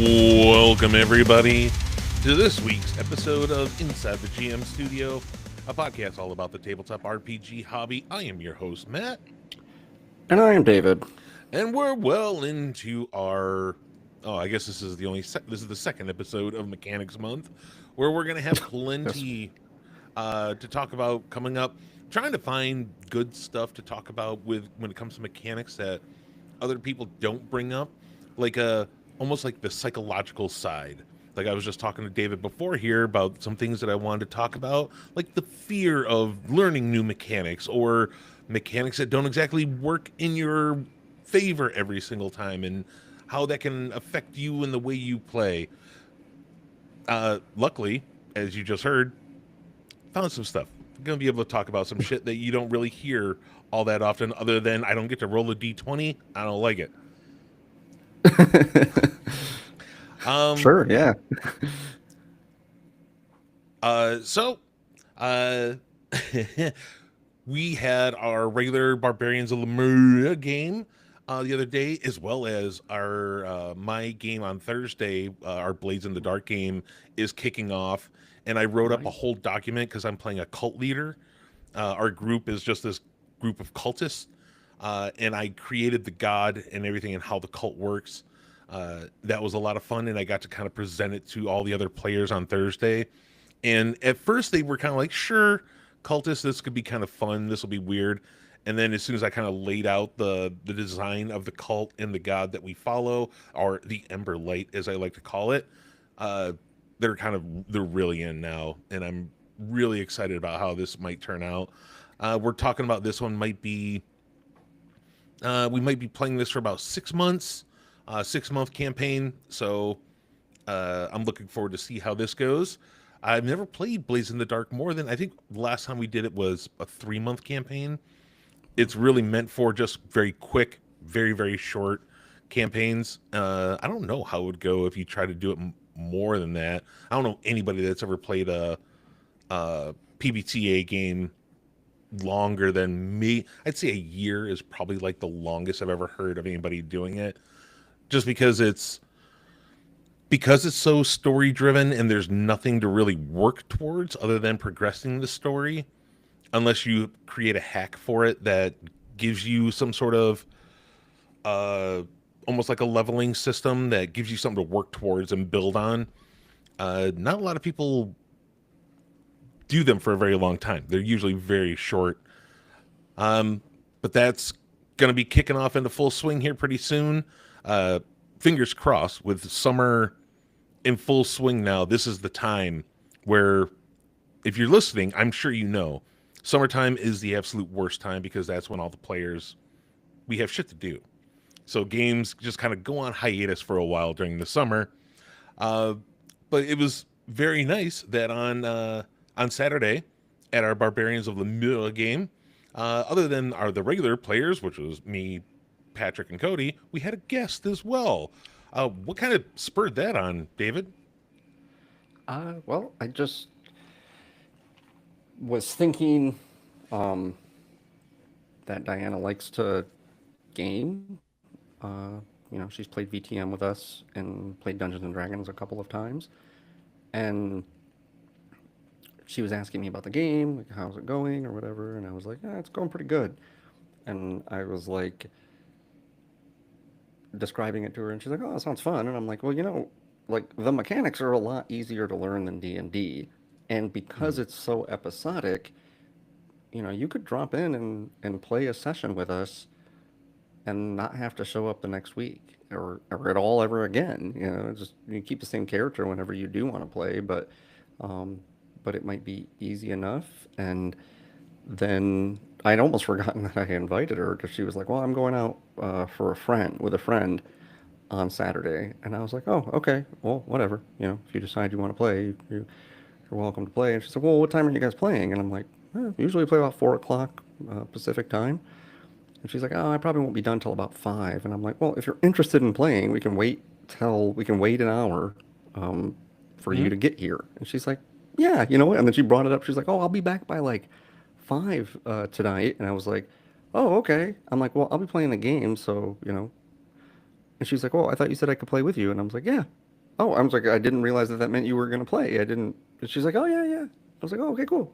Welcome, everybody, to this week's episode of Inside the GM Studio, a podcast all about the tabletop RPG hobby. I am your host, Matt. And I am David. And we're well into our... I guess this is the second episode of Mechanics Month, where we're going to have plenty to talk about coming up. Trying to find good stuff to talk about when it comes to mechanics that other people don't bring up, almost like the psychological side. Like I was just talking to David before here about some things that I wanted to talk about, like the fear of learning new mechanics or mechanics that don't exactly work in your favor every single time and how that can affect you in the way you play. Luckily, as you just heard, found some stuff. I'm going to be able to talk about some shit that you don't really hear all that often, other than I don't get to roll a D20. I don't like it. Sure, yeah. We had our regular Barbarians of Lemuria game the other day, as well as our my game on Thursday. Our Blades in the Dark game is kicking off, and I wrote up a whole document because I'm playing a cult leader. Our group is just this group of cultists, and I created the god and everything and how the cult works. That was a lot of fun, and I got to kind of present it to all the other players on Thursday. And at first they were kind of like, sure, cultists, this could be kind of fun, this will be weird. And then as soon as I kind of laid out the design of the cult and the god that we follow, or the Ember Light as I like to call it, they're really in now, and I'm really excited about how this might turn out. We're talking about this one might be we might be playing this for about 6 months. 6-month campaign, so I'm looking forward to see how this goes. I've never played Blades in the Dark more than, I think the last time we did it was a 3-month campaign. It's really meant for just very quick, very, very short campaigns. I don't know how it would go if you try to do it more than that. I don't know anybody that's ever played a PBTA game longer than me. I'd say a year is probably like the longest I've ever heard of anybody doing it. Just because it's so story driven and there's nothing to really work towards other than progressing the story, unless you create a hack for it that gives you some sort of almost like a leveling system that gives you something to work towards and build on. Not a lot of people do them for a very long time. They're usually very short. But that's going to be kicking off into full swing here pretty soon. Fingers crossed, with summer in full swing now, this is the time where, if you're listening, I'm sure you know, summertime is the absolute worst time because that's when all the players, we have shit to do. So games just kind of go on hiatus for a while during the summer. But it was very nice that on Saturday at our Barbarians of Lemuria game, other than the regular players, which was me, Patrick, and Cody, we had a guest as well. What kind of spurred that on, David? Well, I just was thinking that Diana likes to game. She's played VTM with us and played Dungeons and Dragons a couple of times. And she was asking me about the game, like, how's it going or whatever. And I was like, it's going pretty good. And I was like, describing it to her, and she's like, oh, that sounds fun. And I'm like, well, like, the mechanics are a lot easier to learn than D&D, and because it's so episodic, you could drop in and play a session with us and not have to show up the next week or at all ever again. Just you keep the same character whenever you do want to play, but it might be easy enough. And then I'd almost forgotten that I invited her, because she was like, well, I'm going out with a friend on Saturday. And I was like, oh, okay, well, whatever. If you decide you want to play, you're welcome to play. And she's like, well, what time are you guys playing? And I'm like, usually we play about 4 o'clock Pacific time. And she's like, oh, I probably won't be done till about 5. And I'm like, well, if you're interested in playing, we can wait an hour um, for you Hmm. to get here. And she's like, yeah, you know what? And then she brought it up. She's like, oh, I'll be back by like 5 tonight. And I was like, oh, okay. I'm like, well, I'll be playing the game, so, And she's like, well, I thought you said I could play with you. And I was like, yeah. Oh, I was like, I didn't realize that that meant you were going to play. I didn't. And she's like, oh, yeah, yeah. I was like, oh, okay, cool.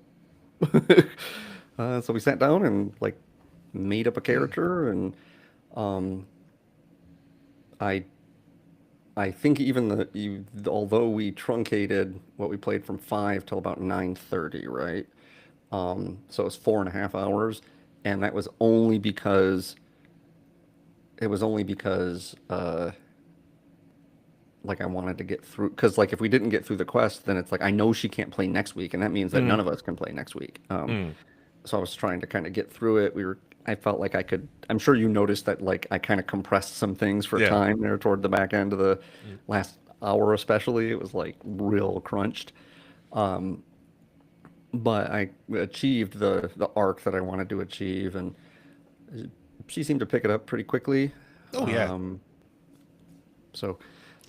So we sat down and like made up a character, and um, I I think even although we truncated what we played from 5 till about 9:30, right? So it was 4.5 hours, and that was only because it was only because like I wanted to get through, because like if we didn't get through the quest, then it's like I know she can't play next week, and that means that Hmm. none of us can play next week. Hmm. So I was trying to kind of get through it. I felt like I could. I'm sure you noticed that like I kind of compressed some things for Yeah. time there toward the back end of the Mm. last hour, especially. It was like real crunched. Um, but I achieved the arc that I wanted to achieve, and she seemed to pick it up pretty quickly. Oh yeah. Um, so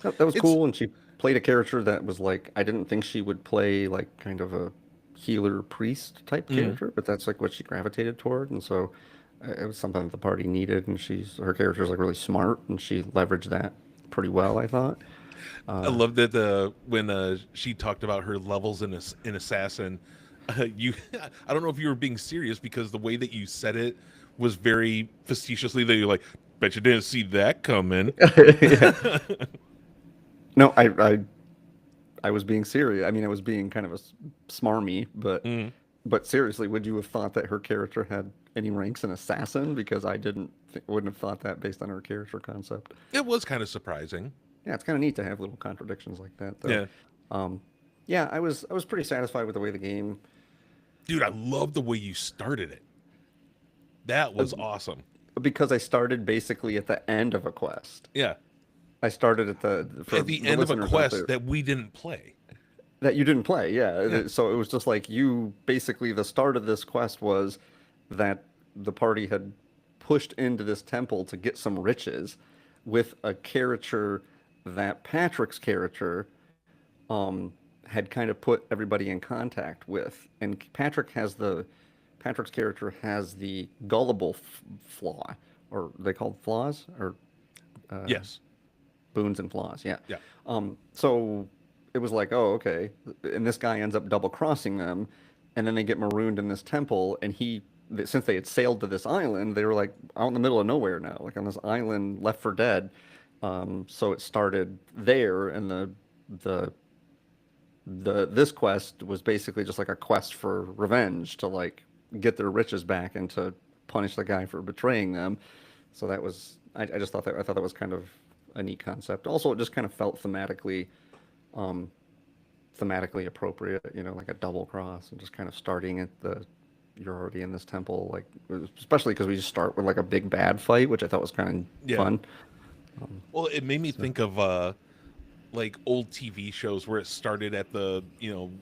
that was It's cool. And she played a character that was like I didn't think she would play, like kind of a healer priest type mm, character, but that's like what she gravitated toward. And so it was something that the party needed. And her character is like really smart, and she leveraged that pretty well, I thought. I Uh, love that when she talked about her levels in Assassin, you I don't know if you were being serious because the way that you said it was very facetiously that you're like, bet you didn't see that coming. yeah. No, I was being serious. I mean, I was being kind of smarmy, Mm. but seriously, would you have thought that her character had any ranks in assassin? Because wouldn't have thought that based on her character concept. It was kind of surprising. Yeah, it's kind of neat to have little contradictions like that, though. Yeah. Um, yeah, I was pretty satisfied with the way the game, Dude, I love the way you started it. That uh, was awesome. because I started basically at the end of a quest. Yeah. I started for At the the end of a listeners out quest there that we didn't play. that you didn't play. Yeah. Yeah, so it was just like you basically the start of this quest was that the party had pushed into this temple to get some riches with a character that Patrick's character had kind of put everybody in contact with. And Patrick's character has the gullible flaw, or they called flaws, or Yes. boons and flaws. Yeah. Yeah. So it was like, oh, okay. And this guy ends up double crossing them, and then they get marooned in this temple. And since they had sailed to this island, they were like out in the middle of nowhere now, like on this island left for dead. So it started there, and the this quest was basically just like a quest for revenge to like get their riches back and to punish the guy for betraying them. So I just thought that was kind of a neat concept. Also, it just kind of felt um, thematically appropriate, like a double cross, and just kind of starting at the you're already in this temple, like especially because we just start with like a big bad fight, which I thought was kind of Yeah. fun. Well, it made me So think of like old TV shows where it started at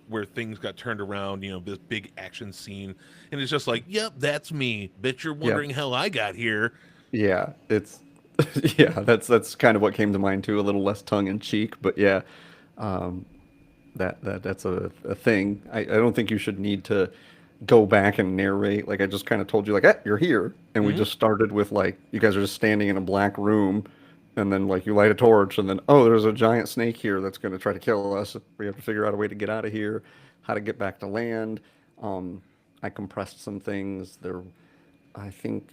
where things got turned around, this big action scene, and it's just like, yep, that's me. Bet you're yeah, wondering how I got here. yeah, it's yeah, that's kind of what came to mind too, a little less tongue in cheek, but yeah, um, that's a thing. I don't think you should need to go back and narrate. Like I just kind of told you, like, you're here, and we Hmm. just started with like you guys are just standing in a black room, and then like you light a torch, and then oh, there's a giant snake here that's going to try to kill us. We have to figure out a way to get out of here, how to get back to land. Um, I compressed some things there. I think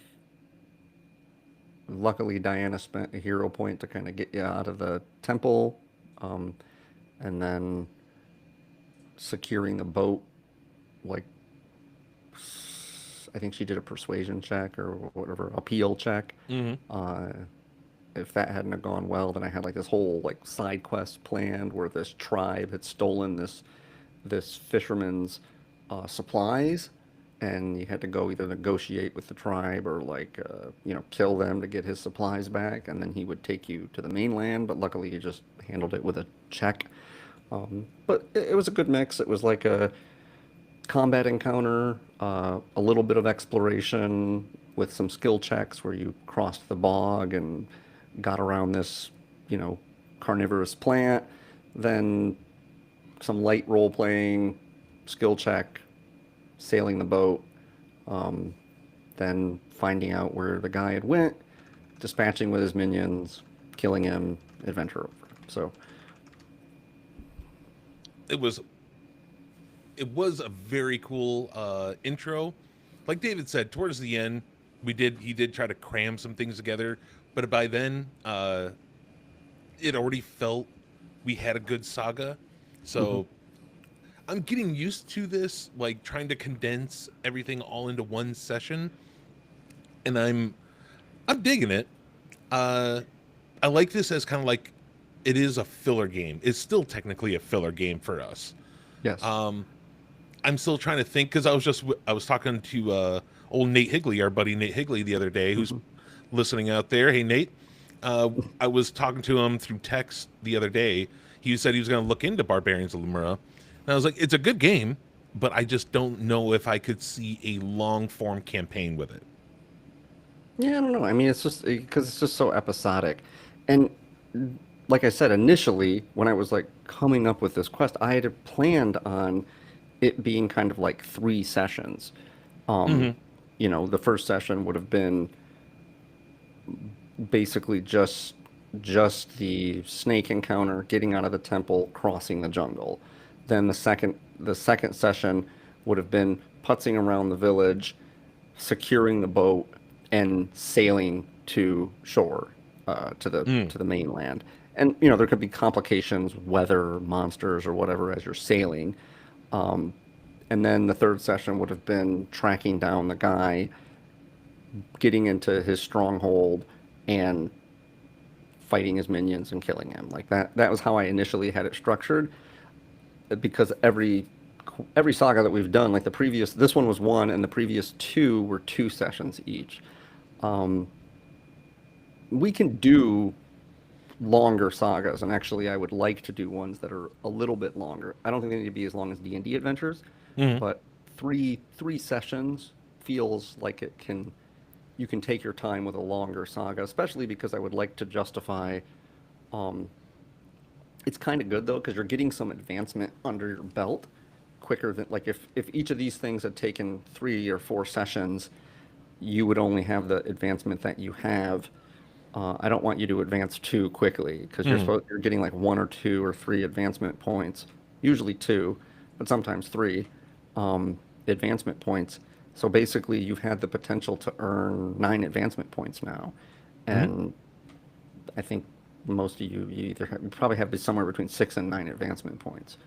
luckily Diana spent a hero point to kind of get you out of the temple, um, and then securing the boat, like I think she did a persuasion check or whatever, appeal check. Hmm. Uh, if that hadn't have gone well, then I had like this whole like side quest planned where this tribe had stolen this fisherman's supplies, and you had to go either negotiate with the tribe or like kill them to get his supplies back, and then he would take you to the mainland. But luckily, he just handled it with a check. But it was a good mix. It was like a combat encounter, a little bit of exploration with some skill checks where you crossed the bog and got around this, you know, carnivorous plant. Then some light role playing, skill check, sailing the boat, um, then finding out where the guy had went, dispatching with his minions, killing him, adventure over. So It was a very cool intro. Like David said, towards the end, he did try to cram some things together, but by then, it already felt we had a good saga. mhm. So I'm getting used to this, like trying to condense everything all into one session, and I'm digging it. Uh, I like this as kind of like it is a filler game. It's still technically a filler game for us. Yes. Um, I'm still trying to think because I was talking to old Nate Higley, our buddy Nate Higley, the other day, who's Hmm. listening out there. Hey Nate, I was talking to him through text the other day. He said he was going to look into Barbarians of Limura, and I was like, it's a good game, but I just don't know if I could see a long form campaign with it. Yeah, I don't know. I mean, it's just because it's just so episodic. And like I said, initially, when I was like coming up with this quest, I had planned on it being kind of like three sessions. Um, Hmm. you know, the first session would have been basically just the snake encounter, getting out of the temple, crossing the jungle. Then the second session would have been putzing around the village, securing the boat, and sailing to shore, Mm. to the mainland. And you know there could be complications, weather, monsters, or whatever as you're sailing. Um, and then the third session would have been tracking down the guy, getting into his stronghold, and fighting his minions and killing him. Like that was how I initially had it structured because every saga that we've done, like the previous, this one was one, and the previous two were two sessions each. Um, we can do longer sagas, and actually, I would like to do ones that are a little bit longer. I don't think they need to be as long as D&D adventures, Hmm. but three sessions feels like it can you can take your time with a longer saga, especially because I would like to justify. Um, it's kind of good though because you're getting some advancement under your belt quicker than like if each of these things had taken 3 or 4 sessions, you would only have the advancement that you have. I don't want you to advance too quickly because Hmm. you're getting like 1 or 2 or 3 advancement points, usually two, but sometimes three advancement points. So basically, you've had the potential to earn 9 advancement points now, Hmm. and I think most of you either you probably have somewhere between 6 and 9 advancement points.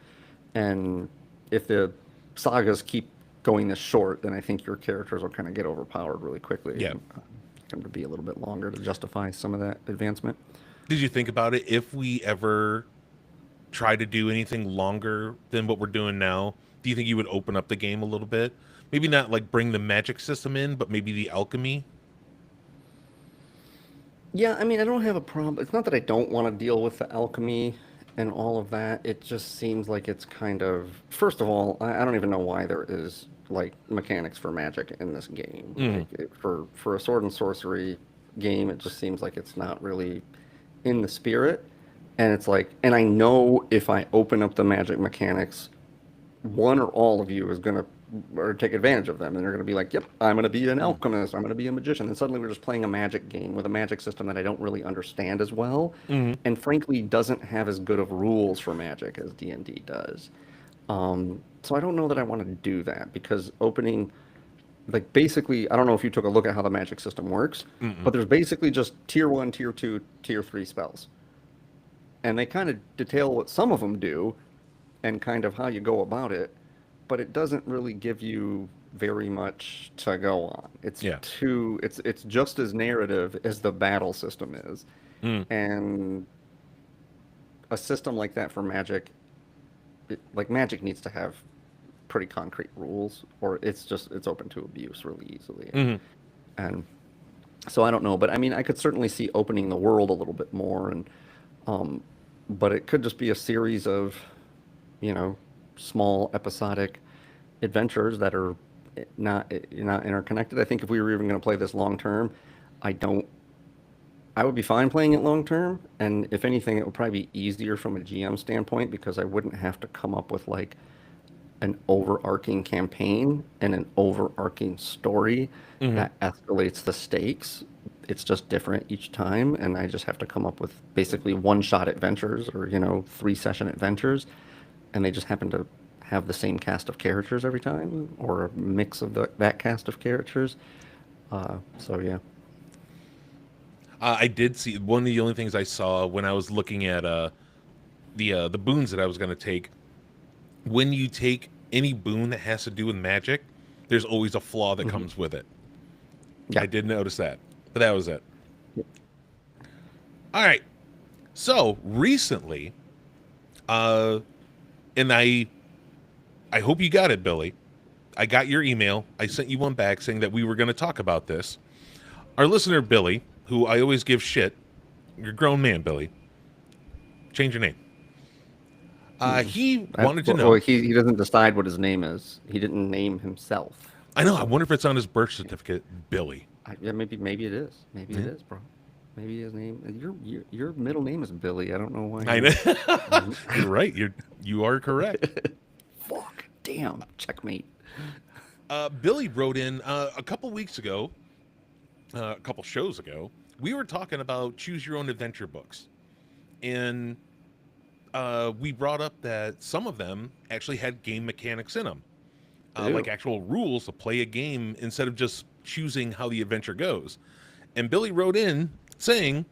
And if the sagas keep going this short, then I think your characters will kind of get overpowered really quickly Yeah. and going to be a little bit longer to justify some of that advancement. Did you think about it? If we ever try to do anything longer than what we're doing now, do you think you would open up the game a little bit? Maybe not like bring the magic system in, but maybe the alchemy. Yeah, I mean, I don't have a problem. It's not that I don't want to deal with the alchemy and all of that. It just seems like it's kind of, first of all, I don't even know why there is like mechanics for magic in this game. Mm. Like for a sword and sorcery game, it just seems like it's not really in the spirit. And it's like, and I know if I open up the magic mechanics, one or all of you is going to or take advantage of them and they're going to be like, yep, I'm going to be an Mm. alchemist, I'm going to be a magician, and suddenly we're just playing a magic game with a magic system that I don't really understand as well, Mm. and frankly doesn't have as good of rules for magic as D&D does. So I don't know that I want to do that because opening, like, basically, I don't know if you took a look at how the magic system works, Mm. but there's basically just tier 1, tier 2, tier 3 spells, and they kind of detail what some of them do and kind of how you go about it, but it doesn't really give you very much to go on. Yeah. It's just as narrative as the battle system is. Mm. And a system like that for Magic, like Magic needs to have pretty concrete rules or it's open to abuse really easily. Mm. And so I don't know, but I mean I could certainly see opening the world a little bit more and um but it could just be a series of you know, small episodic adventures that are not interconnected. I think if we were even going to play this long term, I don't. I would be fine playing it long term, and if anything, it would probably be easier from a GM standpoint because I wouldn't have to come up with like an overarching campaign and an overarching story Hmm. that escalates the stakes. It's just different each time, and I just have to come up with basically one-shot adventures or, you know, three-session adventures, and they just happen to have the same cast of characters every time or a mix of that cast of characters. So yeah. I did see one of the only things I saw when I was looking at the boons that I was going to take. When you take any boon that has to do with magic, there's always a flaw that Hmm. comes with it. Yeah. I did notice that, but that was it. All right. So recently, uh, and I hope you got it, Billy. I got your email. I sent you one back saying that we were going to talk about this. Our listener Billy, who I always give shit, you're a grown man, Billy. Change your name. He wanted to Well, know. he doesn't decide what his name is. He didn't name himself. I know. I So wonder if it's on his birth certificate, Billy. yeah, maybe it is. Maybe it Yeah, is, bro. Maybe his name. Your middle name is Billy. I don't know why I you. know. You're right. You are correct. Fuck. Damn. Checkmate. Billy wrote in a couple weeks ago, a couple shows ago. We were talking about choose your own adventure books, and we brought up that some of them actually had game mechanics in them, They like do. actual rules to play a game instead of just choosing how the adventure goes. And Billy wrote in saying,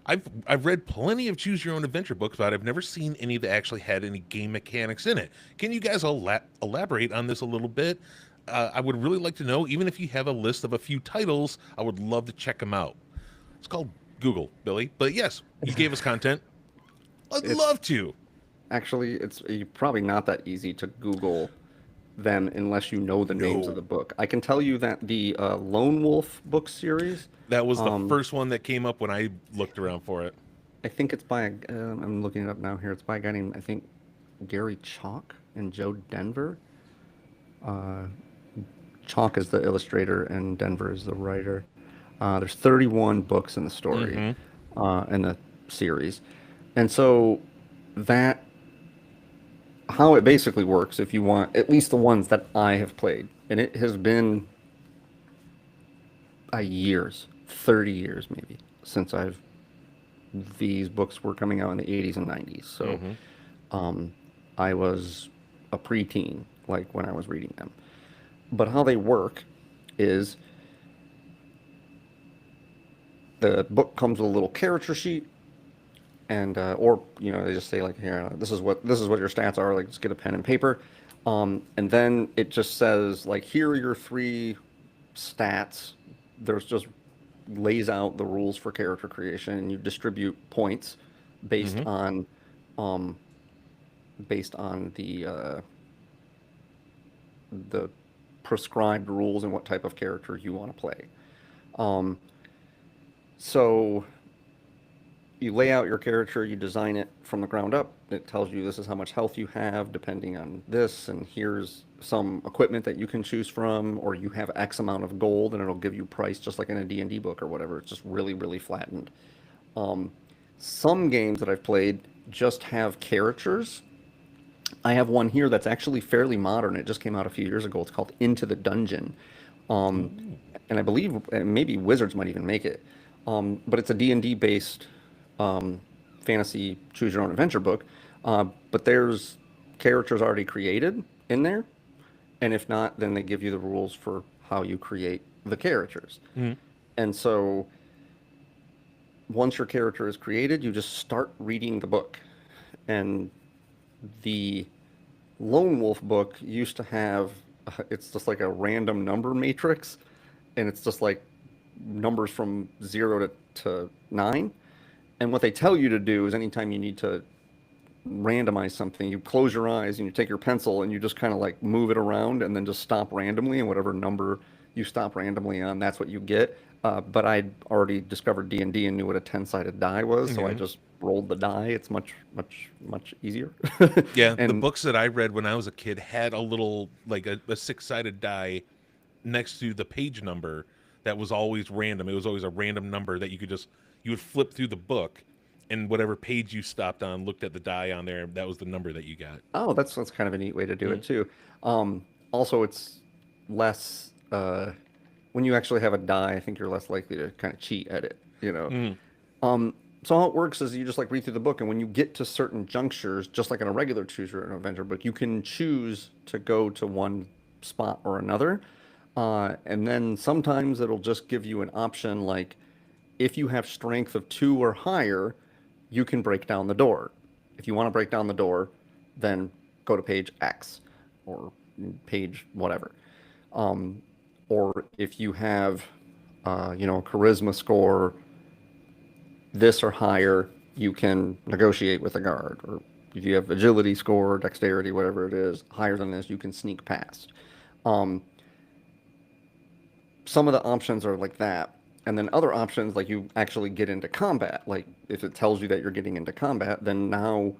I've read plenty of choose your own adventure books, but I've never seen any that actually had any game mechanics in it. Can you guys elaborate on this a little bit? I would really like to know, even if you have a list of a few titles, I would love to check them out. It's called Google, Billy. But yes, you gave us content. I'd It's love to. it's probably not that easy to Google them unless you know the names of No, the book. I can tell you that the Lone Wolf book series. that was the Um, first one that came up when I looked around for it. I think it's by. I'm looking it up now. Here, it's by a guy named I think Gary Chalk and Joe Denver. Chalk is the illustrator and Denver is the writer. There's 31 books in the story, Mm-hmm. in the series, and so that how it basically works. If you want at least the ones that I have played, and it has been years, 30 years maybe since I've these books were coming out in the 80s and 90s. So Mm-hmm. I was a preteen like when I was reading them. But how they work is the book comes with a little character sheet, and or you know they just say like here this is what your stats are, like just get a pen and paper, and then it just says like here are your three stats. There's just lays out the rules for character creation, and you distribute points based Mm-hmm. on um, the prescribed rules and what type of character you want to play. Um, so you lay out your character, you design it from the ground up. It tells you this is how much health you have depending on this, and here's some equipment that you can choose from, or you have X amount of gold, and it'll give you price just like in a D&D book or whatever. It's just really, really flattened. Um, some games that I've played just have characters. I have one here that's actually fairly modern. It just came out a few years ago. It's called Into the Dungeon. Um, Ooh. and I believe maybe Wizards might even make it. But it's a D&D based fantasy choose your own adventure book. But there's characters already created in there. And if not, then they give you the rules for how you create the characters. Mm-hmm. And so once your character is created, you just start reading the book. And the Lone Wolf book used to have it's just like a random number matrix, and it's just like numbers from 0 to 9. And what they tell you to do is anytime you need to randomize something, you close your eyes and you take your pencil and you just kind of like move it around and then just stop randomly and whatever number you stop randomly on, that's what you get. But I'd already discovered D&D and D and knew what a 10-sided die was, so I Yeah. just rolled the die. It's much, much, much easier. Yeah, the And books that I read when I was a kid had a little like a six-sided die next to the page number that was always random. It was always a random number that you would flip through the book, and whatever page you stopped on looked at the die on there. That was the number that you got. oh, that's kind of a neat way to do Mm, it too. Also, it's less when you actually have a die. I think you're less likely to kind of cheat at it. mm, So how it works is you just like read through the book, and when you get to certain junctures, just like in a regular choose your own adventure book, you can choose to go to one spot or another. And then sometimes it'll just give you an option like if you have strength of 2 or higher, you can break down the door. If you want to break down the door, then go to page X or page whatever. Um, or if you have, a charisma score this or higher, you can negotiate with a guard. Or if you have agility score, dexterity, whatever it is, higher than this, you can sneak past. Um, some of the options are like that. And then other options, like you actually get into combat. Like if it tells you that you're getting into combat, then now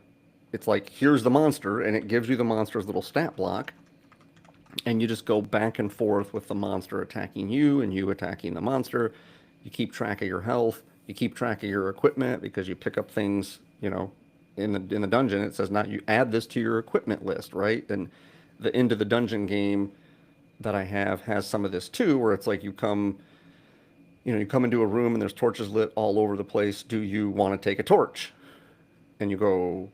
it's like, here's the monster, and it gives you the monster's little stat block. And you just go back and forth with the monster attacking you and you attacking the monster. You keep track of your health. You keep track of your equipment because you pick up things, in the dungeon. It says not you add this to your equipment list, right? And the end of the dungeon game that I have has some of this too, where it's like you come into a room and there's torches lit all over the place. Do you want to take a torch? And you go,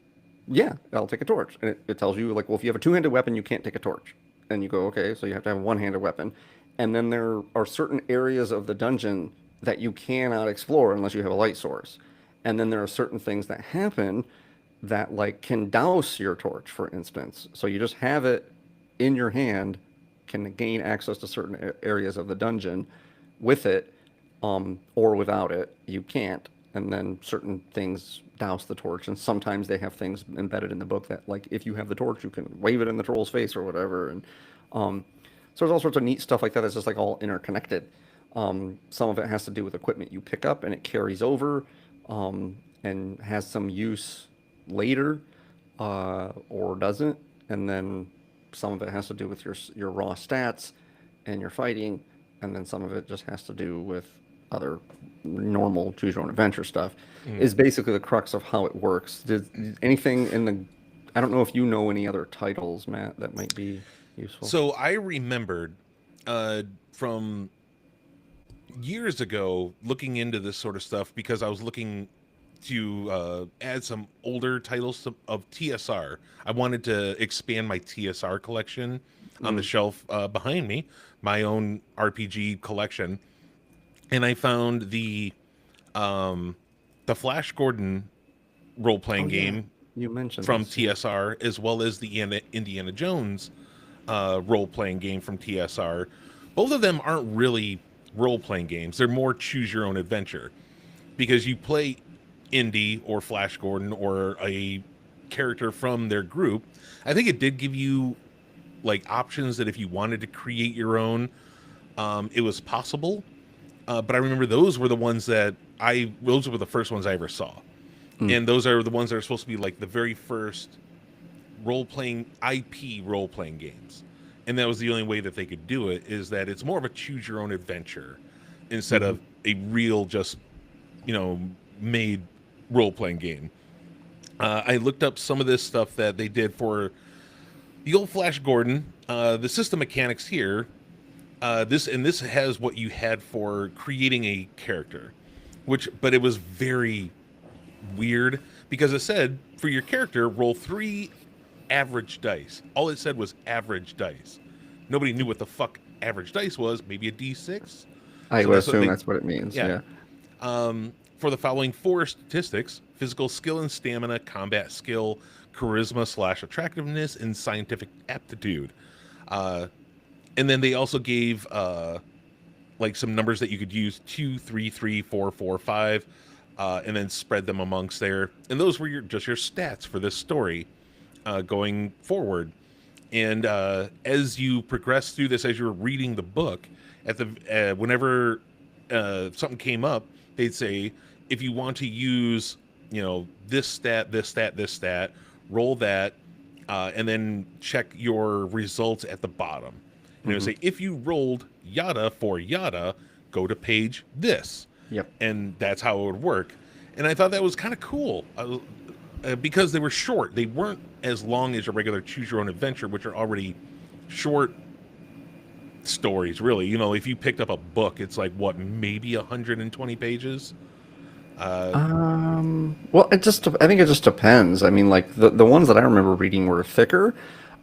yeah, I'll take a torch. And it tells you, like, well, if you have a two-handed weapon, you can't take a torch. And you go, okay, so you have to have a one-handed weapon. And then there are certain areas of the dungeon that you cannot explore unless you have a light source. And then there are certain things that happen that, like, can douse your torch, for instance. So you just have it in your hand, can gain access to certain areas of the dungeon with it, or without it, you can't. And then certain things douse the torch, and sometimes they have things embedded in the book that, like, if you have the torch, you can wave it in the troll's face or whatever. And so there's all sorts of neat stuff like that that's just like all interconnected. Some of it has to do with equipment you pick up and it carries over, and has some use later, or doesn't. And then some of it has to do with your raw stats and your fighting, and then some of it just has to do with other normal choose your own adventure stuff. mm. Is basically the crux of how it works. Did anything in the I don't know if you know any other titles, Matt, that might be useful. So I remembered from years ago looking into this sort of stuff because I was looking to add some older titles of TSR. I wanted to expand my TSR collection on the Mm. shelf behind me, my own RPG collection, and I found um, the Flash Gordon role Oh playing yeah, game you mentioned from this. Yeah. TSR, as well as the Indiana Jones role playing game from TSR. Both of them aren't really role playing games; they're more choose your own adventure because you play Indy or Flash Gordon or a character from their group. I think it did give you like options that if you wanted to create your own, it was possible. But I remember those were the first ones I ever saw, Mm. and those are the ones that are supposed to be like the very first role playing IP role playing games. And that was the only way that they could do it, is that it's more of a choose your own adventure instead Hmm. of a real just you know made role playing game. I looked up some of this stuff that they did for the old Flash Gordon. The system mechanics here. This has what you had for creating a character, but it was very weird because it said for your character roll 3 average dice. All it said was average dice. Nobody knew what the fuck average dice was. Maybe a D6. I So would that's what assume they. that's what it means. Yeah. Yeah. For the following 4 statistics: physical skill and stamina, combat skill, charisma/attractiveness, and scientific aptitude. Uh, and then they also gave like some numbers that you could use: 2, 3, 3, 4, 4, 5, and then spread them amongst there. And those were just your stats for this story going forward. And as you progress through this, as you're reading the book, at the whenever something came up, they'd say, if you want to use, this stat, this stat, this stat, roll that, and then check your results at the bottom. And it would Hmm. say, if you rolled yada for yada, go to page this. Yep. And that's how it would work. And I thought that was kind of cool because they were short. They weren't as long as your regular choose your own adventure, which are already short stories, really. If you picked up a book, it's like, what, maybe 120 pages? Uh, Well, I think it just depends. I mean, like the ones that I remember reading were thicker,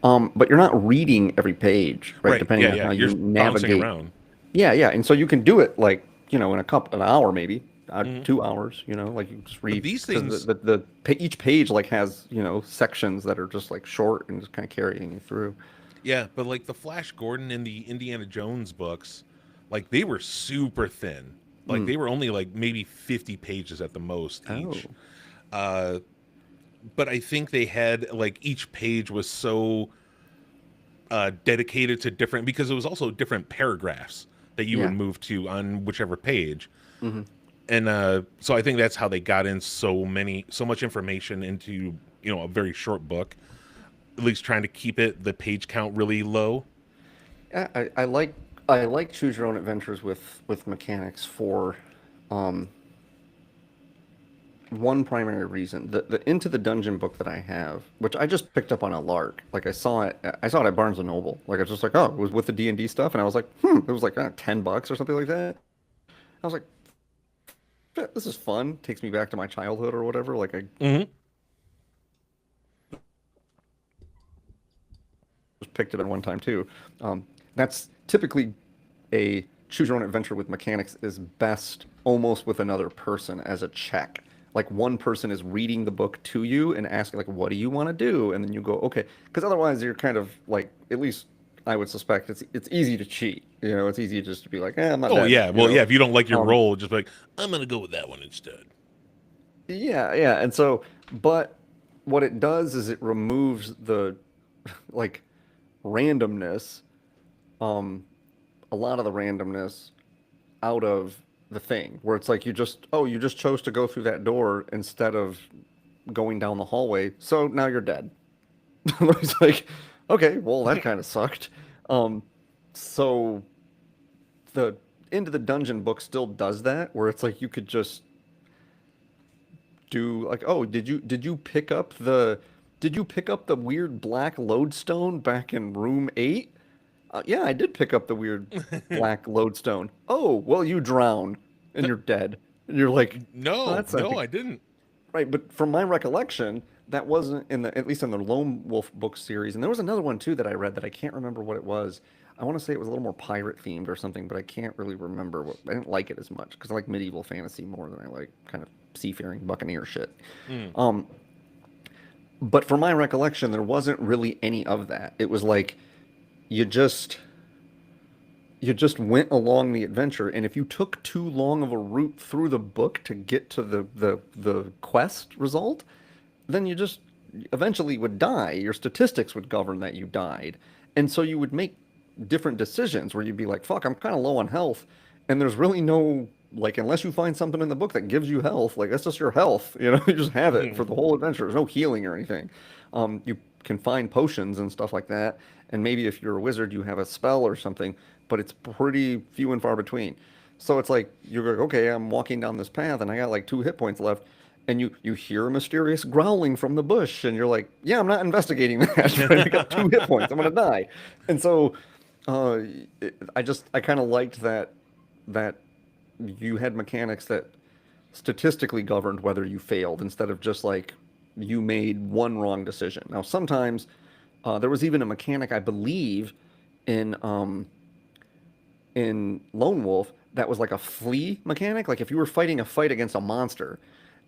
but you're not reading every page, right? right. Depending Yeah, on yeah. how You're you bouncing navigate. around. Yeah, yeah, and so you can do it like, in an hour maybe, Mhm. 2 hours. Like you just But read these because things, each page like has sections that are just like short and just kind of carrying you through. yeah, but like the Flash Gordon and the Indiana Jones books, like they were super thin. Like Mm. they were only like maybe 50 pages at the most Oh, each. Uh, but I think they had like each page was so dedicated to different, because it was also different paragraphs that you would yeah. move to on whichever page. Hmm. And so I think that's how they got in so much information into a very short book, at least trying to keep the page count really low. Yeah, I like choose your own adventures with mechanics for um one primary reason. The Into the Dungeon book that I have, which I just picked up on a lark. Like I saw it at Barnes and Noble. Like I was just like, oh, it was with the D&D stuff, and I was like, it was like $10 or something like that. I was like, "Shit, this is fun. Takes me back to my childhood or whatever. Like I Hmm. just picked it at one time too. That's typically a choose your own adventure with mechanics is best almost with another person as a check. Like one person is reading the book to you and asking like, "What do you want to do?" And then you go, "Okay," because otherwise you're kind of like, at least I would suspect it's easy to cheat. It's easy just to be like, "I'm not Oh dead." yeah, well yeah. If you don't like your Um, role, just be like, I'm gonna go with that one instead. yeah, yeah. And so, but what it does is it removes the like randomness, um, a lot of the randomness out of the thing where it's like you just chose to go through that door instead of going down the hallway, so now you're dead. It's like, okay, well that kind of sucked. um so the Into the Dungeon book still does that, where it's like you could just do like, oh, did you pick up the weird black lodestone back in room 8? Yeah, I did pick up the weird black lodestone. Oh, well, you drown and you're dead. And you're like, oh, No, that's no, like I didn't. right. But from my recollection, that wasn't at least in the Lone Wolf book series. And there was another one too that I read that I can't remember what it was. I want to say it was a little more pirate themed or something, but I can't really remember I didn't like it as much because I like medieval fantasy more than I like kind of seafaring buccaneer shit. Mm. Um, but from my recollection, there wasn't really any of that. It was like you just you just went along the adventure, and if you took too long of a route through the book to get to the quest result, then you just eventually would die. Your statistics would govern that you died, and so you would make different decisions where you'd be like, fuck, I'm kind of low on health, and there's really no, like, unless you find something in the book that gives you health, like that's just your health. You just have it for the whole adventure. There's no healing or anything. You can find potions and stuff like that, and maybe if you're a wizard, you have a spell or something, but it's pretty few and far between. So it's like you're like, okay, I'm walking down this path and I got like 2 hit points left, and you hear a mysterious growling from the bush, and you're like, yeah, I'm not investigating that. Right? I got 2 hit points. I'm gonna die. And so, uh, I kind of liked that you had mechanics that statistically governed whether you failed instead of just like you made one wrong decision. Now sometimes there was even a mechanic I believe in Lone Wolf that was like a flee mechanic. Like if you were fighting a fight against a monster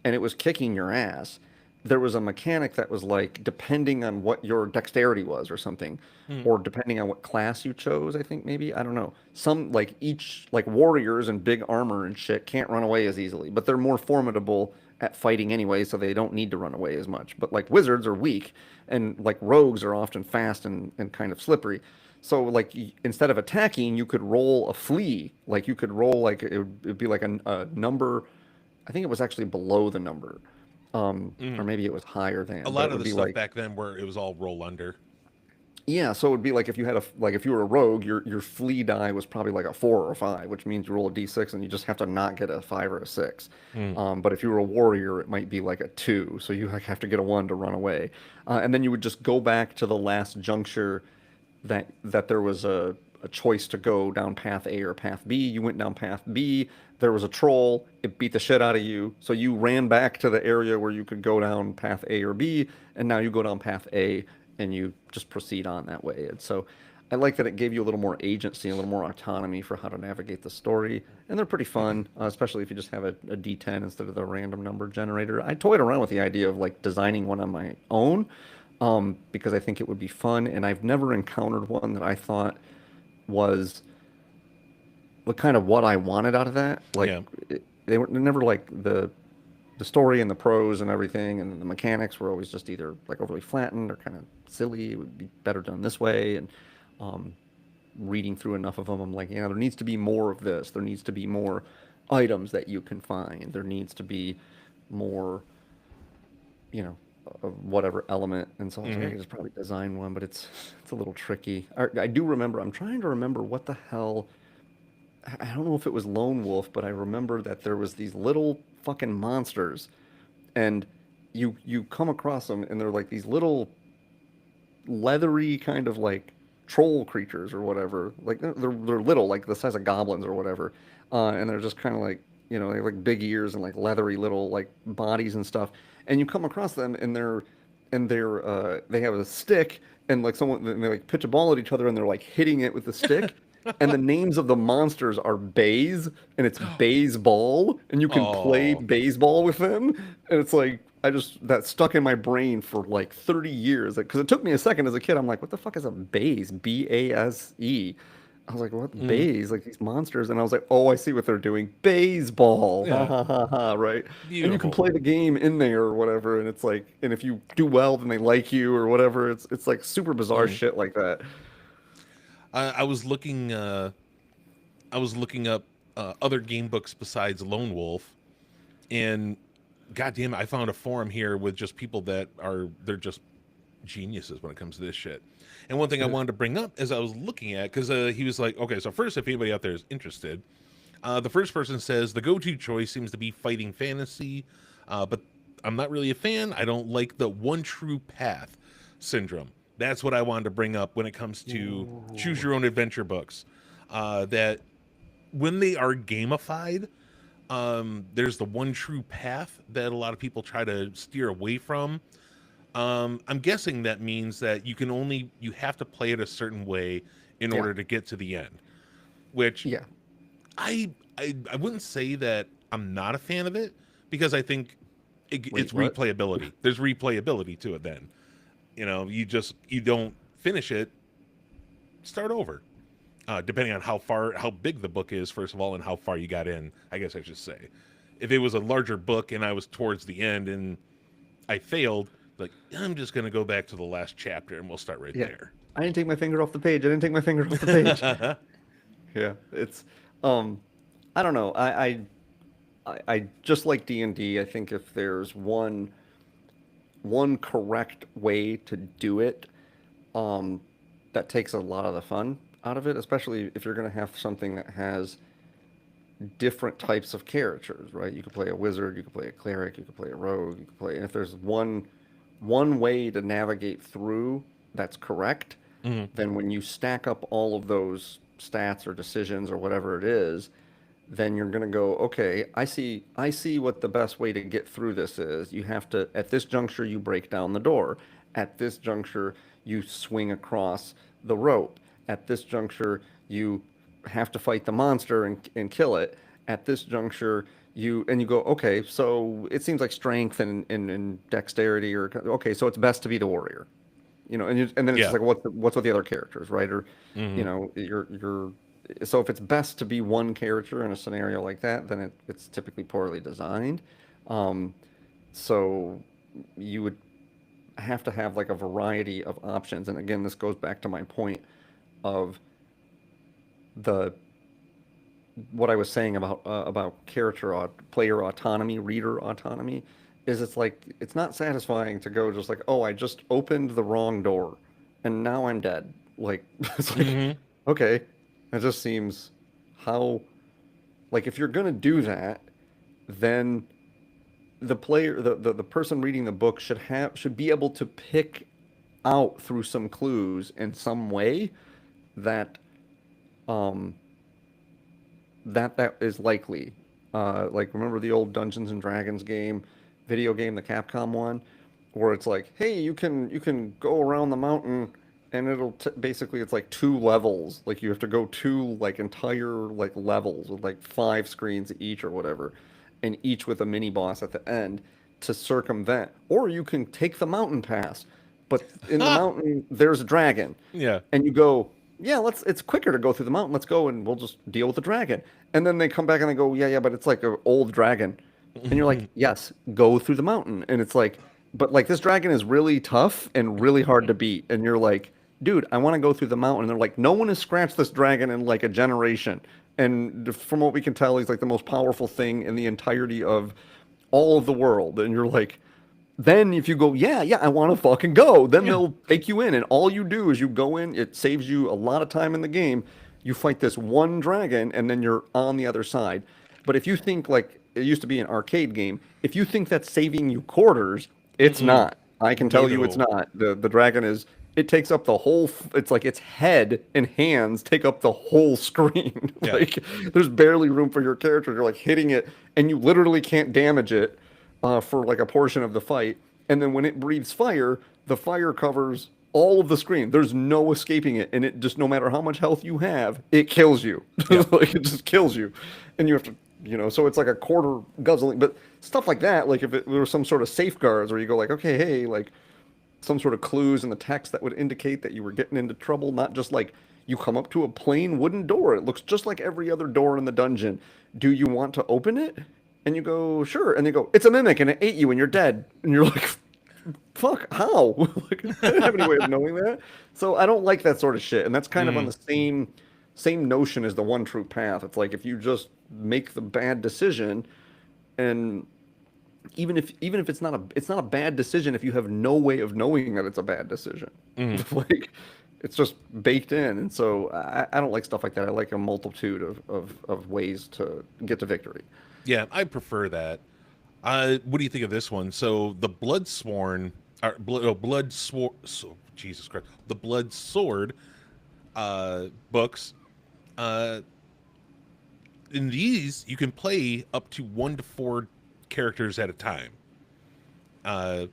and it was kicking your ass, there was a mechanic that was like depending on what your dexterity was or something, Mm. or depending on what class you chose, I think maybe, I don't know. Some like each like warriors and big armor and shit can't run away as easily, but they're more formidable at fighting anyway, so they don't need to run away as much. But like wizards are weak, and like rogues are often fast and kind of slippery. So like instead of attacking, you could roll a flee. Like you could roll like it'd be like a number. I think it was actually below the number, or Mhm. maybe it was higher A than. But lot it of would the be stuff like, back then where it was all roll under. yeah. So it would be like if you had like if you were a rogue, your flee die was probably like a 4 or a 5, which means you roll a d6 and you just have to not get a 5 or a 6. Mm. But if you were a warrior, it might be like a 2, so you like have to get a 1 to run away, and then you would just go back to the last juncture that there was a choice to go down path A or path B. You went down path B. There was a troll. It beat the shit out of you. So you ran back to the area where you could go down path A or B, and now you go down path A and you just proceed on that way. And so I like that it gave you a little more agency, a little more autonomy for how to navigate the story. And they're pretty fun, especially if you just have a D10 instead of the random number generator. I toyed around with the idea of like designing one on my own, because I think it would be fun. And I've never encountered one that I thought was the kind of what I wanted out of that. Like Yeah. they're never like the story and the prose and everything, and the mechanics were always just either like overly flattened or kind of silly. It would be better done this way. And um, reading through enough of them, I'm like, yeah, there needs to be more of this. There needs to be more items that you can find. There needs to be more, you know, of whatever element. And so I was like, I Hmm. could just probably design one, but it's a little tricky. I do remember. I'm trying to remember what the hell. I don't know if it was Lone Wolf, but I remember that there was these little fucking monsters, and you come across them, and they're like these little leathery kind of like troll creatures or whatever. Like they're little, like the size of goblins or whatever, and they're just kind of like, they have like big ears and like leathery little like bodies and stuff. And you come across them, and they have a stick, and like someone and they like pitch a ball at each other, and they're like hitting it with the stick. And the names of the monsters are bays, and it's baseball, and you can play Oh. baseball with them. And it's like that stuck in my brain for like 30 years. Because it took me a second as a kid. I'm like, what the fuck is a base? Base. I was like, what Mm. bays? Like these monsters. And I was like, oh, I see what they're doing. Baseball. Ha Yeah. ha ha ha. Right. And you can Beautiful. play the game in there or whatever. And it's like, and if you do well, then they like you or whatever. It's like super bizarre Mm. shit like that. I was looking. I was looking up other game books besides Lone Wolf, and goddamn, I found a forum here with just people that they're just geniuses when it comes to this shit. And one thing I wanted to bring up as I was looking at, because he was like, okay, so first, if anybody out there is interested, the first person says the go-to choice seems to be fighting fantasy, but I'm not really a fan. I don't like the one true path syndrome. That's what I wanted to bring up when it comes to choose Ooh. your own adventure books. That when they are gamified, there's the one true path that a lot of people try to steer away from. I'm guessing that means that you have to play it a certain way in Yeah. order to get to the end. Which Yeah. I wouldn't say that I'm not a fan of it, because I think it's Wait, what? replayability. There's replayability to it. Then you don't finish it, start over. Depending on how big the book is, first of all, and how far you got in. I guess I should say, if it was a larger book and I was towards the end and I failed, like, I'm just gonna go back to the last chapter and we'll start right Yeah. there. I didn't take my finger off the page. I didn't take my finger off the page. Yeah. Um, I don't know. I just like D&D. I think if there's one correct way to do it, um, that takes a lot of the fun out of it, especially if you're going to have something that has different types of characters, right? You could play a wizard, you could play a cleric, you could play a rogue, you could play, and if there's one way to navigate through that's correct, Hmm. then when you stack up all of those stats or decisions or whatever it is, then you're going to go, okay, I see what the best way to get through this is. You have to, at this juncture, you break down the door. At this juncture, you swing across the rope. At this juncture, you have to fight the monster and kill it. At this juncture, you go, okay, so it seems like strength and dexterity, or okay, so it's best to be the warrior, and then it's just Yeah. like what's with the other characters, right? Or Hmm. you're so if it's best to be one character in a scenario like that, then it's typically poorly designed. Um, so you would have to have like a variety of options. And again, this goes back to my point of the what I was saying about player autonomy, reader autonomy, is it's like it's not satisfying to go just like, oh, I just opened the wrong door, and now I'm dead. Like it's like, Hmm. okay, it just seems how like if you're gonna do that, then the person reading the book should be able to pick out through some clues in some way that um that is likely. Like remember the old Dungeons and Dragons video game, the Capcom one, where it's like, hey, you can go around the mountain, and basically it's like two levels. Like you have to go two like entire like levels with like 5 screens each or whatever, and each with a mini boss at the end to circumvent. Or you can take the mountain pass, but in the mountain there's a dragon, Yeah. and you go, yeah, it's quicker to go through the mountain. Let's go and we'll just deal with the dragon. And then they come back and they go, yeah, but it's like an old dragon. And you're like, yes, go through the mountain. And it's like, but like this dragon is really tough and really hard to beat. And you're like, dude, I want to go through the mountain. And they're like, no one has scratched this dragon in like a generation. And from what we can tell, he's like the most powerful thing in the entirety of all of the world. And you're like, then if you go, yeah, I want to fucking go, then Yeah. they'll take you in, and all you do is you go in. It saves you a lot of time in the game. You fight this one dragon, and then you're on the other side. But if you think like it used to be an arcade game, if you think that's saving you quarters, it's Mm-mm. not. I can tell you it's No. not. The dragon is. It takes up the whole. It's like its head and hands take up the whole screen. Yeah. Like there's barely room for your character. You're like hitting it, and you literally can't damage it for like a portion of the fight. And then when it breathes fire, the fire covers all of the screen. There's no escaping it, and it just no matter how much health you have, it kills you. Yeah. Like it just kills you, and you have to, So it's like a quarter guzzling, but stuff like that. Like if there was some sort of safeguards where you go like, okay, hey, like some sort of clues in the text that would indicate that you were getting into trouble, not just like you come up to a plain wooden door. It looks just like every other door in the dungeon. Do you want to open it? And you go, sure. And they go, it's a mimic and it ate you and you're dead. And you're like, fuck, how? Like, I didn't have any way of knowing that. So I don't like that sort of shit. And that's kind of on Mm. the same notion as the one true path. It's like if you just make the bad decision, and even if it's not a bad decision if you have no way of knowing that it's a bad decision. Mm. Like it's just baked in. And so I don't like stuff like that. I like a multitude of ways to get to victory. Yeah, I prefer that. What do you think of this one? So the Blood Sword, so, Jesus Christ, the Blood Sword books. Uh, in these, you can play up to 1 to 4 characters at a time. Uh,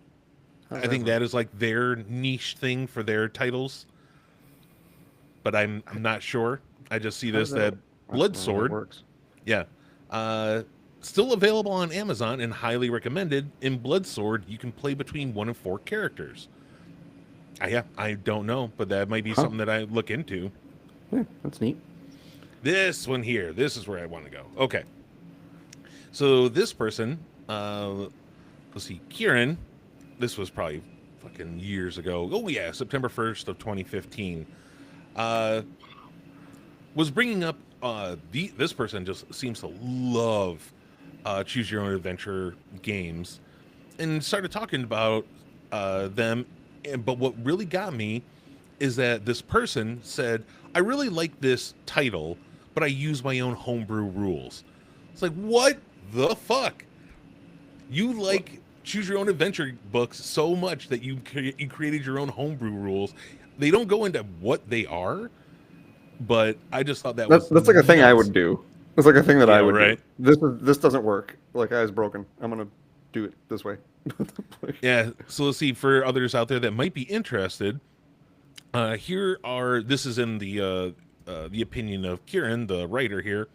How's I that think work? that is like their niche thing for their titles, but I'm not sure. I just see How does this that? that I don't Blood know how that Sword, works. yeah, uh, still available on Amazon and highly recommended. In Blood Sword, you can play between 1 and 4 characters. Yeah, I don't know, but that might be Huh? something that I look into. Yeah, that's neat. This one here, this is where I want to go. Okay, so this person, let's see, Kieran. This was probably fucking years ago. Oh yeah, September 1st of 2015. Uh, was bringing up this person just seems to love choose your own adventure games, and started talking about them. But what really got me is that this person said, I really like this title, but I use my own homebrew rules. It's like, what the fuck? You like choose your own adventure books so much that you created your own homebrew rules. They don't go into what they are, but I just thought that was That's like a thing I nuts. would do. It's like a thing that I Yeah, would do. right. This doesn't work. Like I was broken. I'm gonna do it this way. Like, Yeah. So let's see, for others out there that might be interested. This is in the opinion of Kieran, the writer here.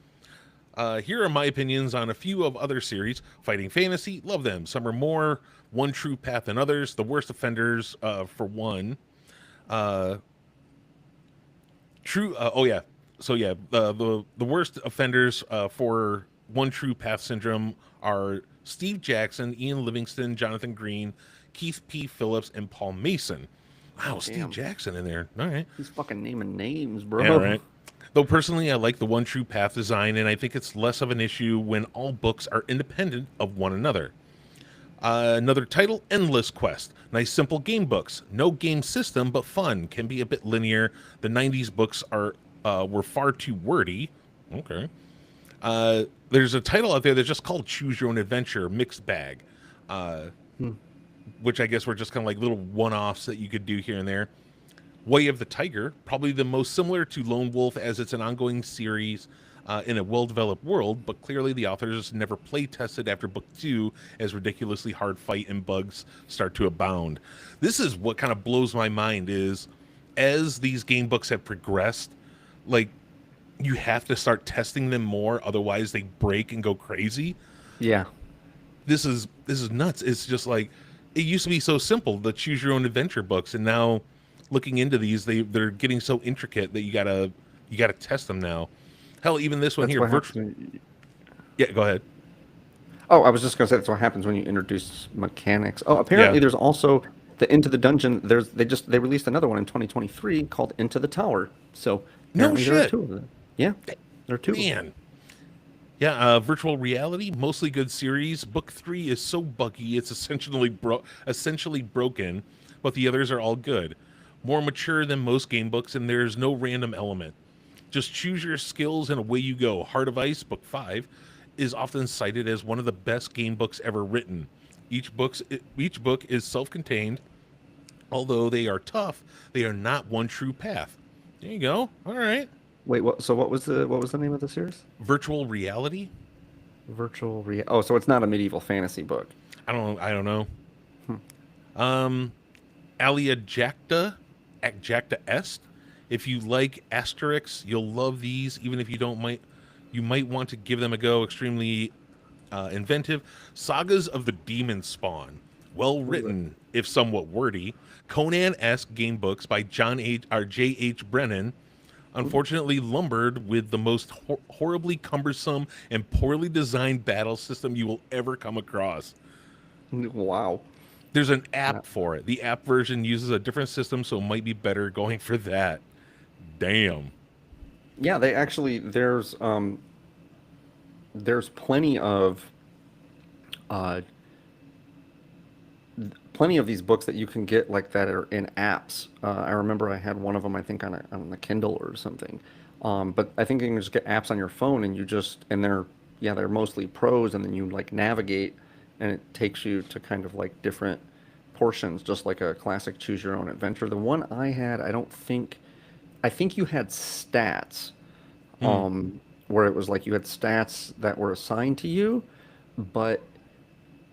Here are my opinions on a few of other series. Fighting Fantasy, love them. Some are more one true path than others. The worst offenders, for one. Uh, True. Oh yeah. So yeah, the worst offenders for one true path syndrome are Steve Jackson, Ian Livingston, Jonathan Green, Keith P. Phillips, and Paul Mason. Wow, Steve Damn, Jackson in there. All right. he's fucking naming names, Yeah, bro. right. Though personally, I like the One True Path design, and I think it's less of an issue when all books are independent of one another. Another title, Endless Quest. Nice simple game books. No game system, but fun. Can be a bit linear. The 90s books were far too wordy. Okay. There's a title out there that's just called Choose Your Own Adventure Mixed Bag, uh, Hmm. which I guess were just kind of like little one-offs that you could do here and there. Way of the Tiger, probably the most similar to Lone Wolf as it's an ongoing series in a well-developed world, but clearly the authors never play tested after book 2 as ridiculously hard fight and bugs start to abound. This is what kind of blows my mind is as these game books have progressed, like you have to start testing them more, otherwise they break and go crazy. Yeah, This is nuts. It's just like it used to be so simple, the choose your own adventure books, and now looking into these, they're getting so intricate that you gotta test them now. Hell, even this one that's here, what virtual. happens. When Yeah, go ahead. Oh, I was just gonna say that's what happens when you introduce mechanics. Oh, Yeah. apparently there's also the Into the Dungeon. They released another one in 2023 called Into the Tower. So No apparently there are shit, two of them. Yeah, there are two. man. Yeah, virtual reality, mostly good series. Book 3 is so buggy, it's essentially broken, but the others are all good. More mature than most game books, and there's no random element. Just choose your skills and away you go. Heart of Ice, Book 5, is often cited as one of the best game books ever written. Each book is self-contained, although they are tough. They are not one true path. There you go. All right. Wait, what? So what was the name of the series? Virtual reality. Virtual Real. Oh, so it's not a medieval fantasy book. I don't know. Hmm. Um, Alia Jacta Est. If you like Asterix, you'll love these. Even if you might want to give them a go. Extremely inventive. Sagas of the Demon Spawn. Well What is it? written, if somewhat wordy. Conan-esque game books by J. H. Brennan. Unfortunately, lumbered with the most horribly cumbersome and poorly designed battle system you will ever come across. Wow. There's an Uh, app for it. The app version uses a different system, so it might be better going for that. Damn. yeah, they actually there's uh plenty of these books that you can get like that are in apps. I remember I had one of them, I think on the Kindle or something. But I think you can just get apps on your phone and they're mostly prose, and then you like navigate, and it takes you to kind of like different portions, just like a classic choose your own adventure. The one I had, I think you had stats, Hmm. where it was like you had stats that were assigned to you, but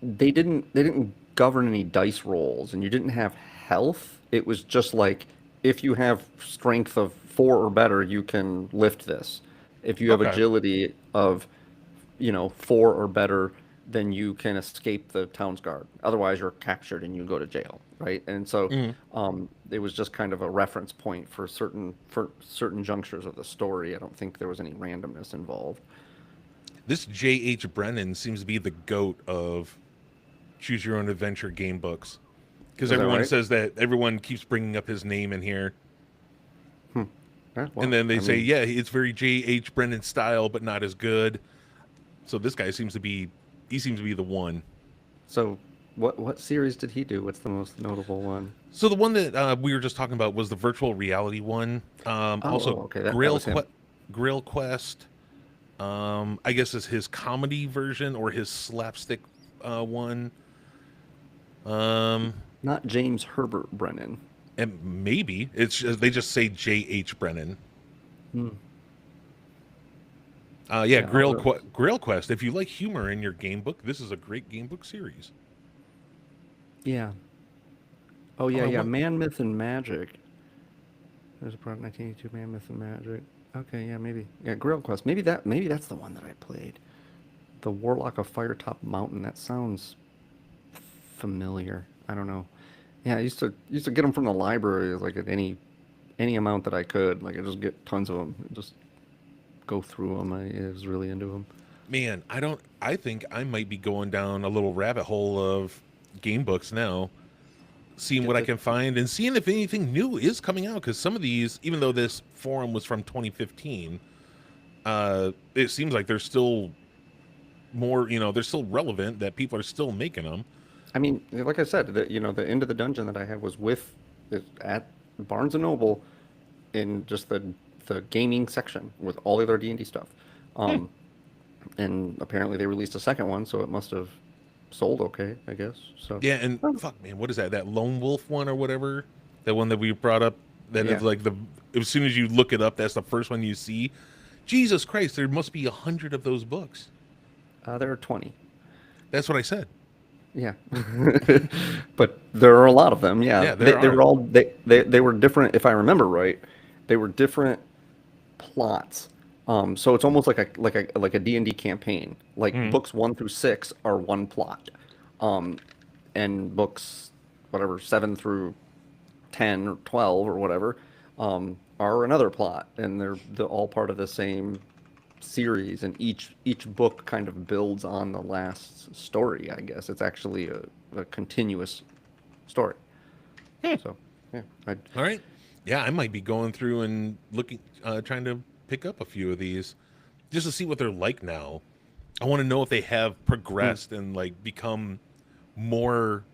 they didn't govern any dice rolls, and you didn't have health. It was just like if you have strength of 4 or better, you can lift this. If you have Okay. agility of 4 or better, then you can escape the town's guard. Otherwise, you're captured and you go to jail, right? And so Hmm. it was just kind of a reference point for certain junctures of the story. I don't think there was any randomness involved. This J.H. Brennan seems to be the goat of choose your own adventure game books because Is that everyone right? says that everyone keeps bringing up his name in here, Hmm. Yeah, and well, then they I say, mean, yeah, it's very J.H. Brennan style, but not as good. So this guy seems to be the one. so what series did he do? What's the most notable one? So the one that we were just talking about was the virtual reality one. Also, Okay, that Grail was him. que- Grail Quest. I guess is his comedy version or his slapstick one. Um, Not James Herbert Brennan. and maybe they just say J.H. Brennan. Hmm. Yeah, Yeah, I'll really, Grail Quest. If you like humor in your game book, this is a great game book series. yeah. Oh Oh, yeah, I yeah. want. Man, Myth, and Magic. There's a product 1982 Man, Myth, and Magic. Okay, yeah, maybe. Yeah, Grail Quest. Maybe that's the one that I played. The Warlock of Firetop Mountain. That sounds familiar. I don't know. Yeah, I used to get them from the library like at any amount that I could. Like I just get tons of them. Just go through them. I was really into them. Man, I don't. I think I might be going down a little rabbit hole of game books now. seeing what I can find and seeing if anything new is coming out. Because some of these, even though this forum was from 2015, it seems like there's still more, they're still relevant, that people are still making them. I mean, like I said, the End of the Dungeon that I had was at Barnes and Noble in just the gaming section with all the other D&D stuff. And apparently they released a second one, so it must have sold okay, I guess. So yeah, and fuck man, what is that Lone Wolf one or whatever, that one that we brought up, that is like as soon as you look it up, that's the first one you see. Jesus Christ, there must be 100 of those books. There are 20. That's what I said. Yeah. But there are a lot of them. Yeah, they were all they were different. If I remember right, they were different plots. So it's almost like a D&D campaign. Like books 1 through 6 are one plot, and books 7 through 10 or 12 or whatever are another plot, and they're all part of the same series. And each book kind of builds on the last story. I guess it's actually a continuous story. So yeah. All right. Yeah, I might be going through and looking, trying to pick up a few of these just to see what they're like now. I want to know if they have progressed and like become more,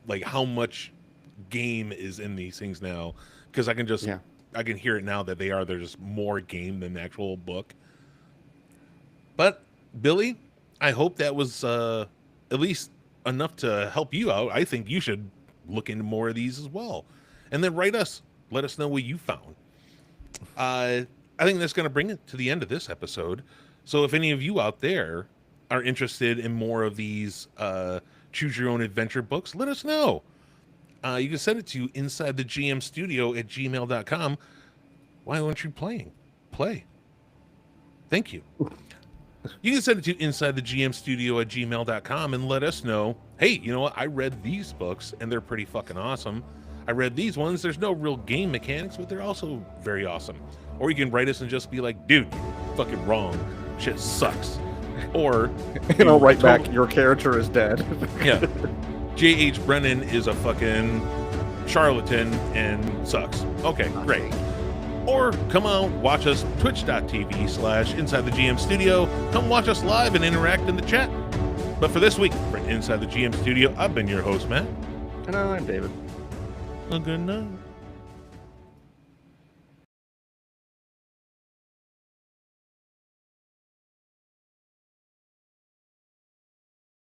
like how much game is in these things now, because I can just I can hear it now that they're just more game than the actual book. But Billy, I hope that was at least enough to help you out. I think you should look into more of these as well, and then write us. Let us know what you found. I think that's going to bring it to the end of this episode. So if any of you out there are interested in more of these choose your own adventure books, let us know. You can send it to insidethegmstudio@gmail.com. Why aren't you playing? Play. Thank you. You can send it to insidethegmstudio@gmail.com and let us know, hey, you know what? I read these books and they're pretty fucking awesome. I read these ones. There's no real game mechanics, but they're also very awesome. Or you can write us and just be like, dude, you're fucking wrong. Shit sucks. Or and I'll write back, your character is dead. Yeah. J.H. Brennan is a fucking charlatan and sucks. Okay, great. Or come on, watch us, twitch.tv/InsideTheGM Come watch us live and interact in the chat. But for this week, for Inside the GM Studio, I've been your host, Matt. And I'm David. Good night.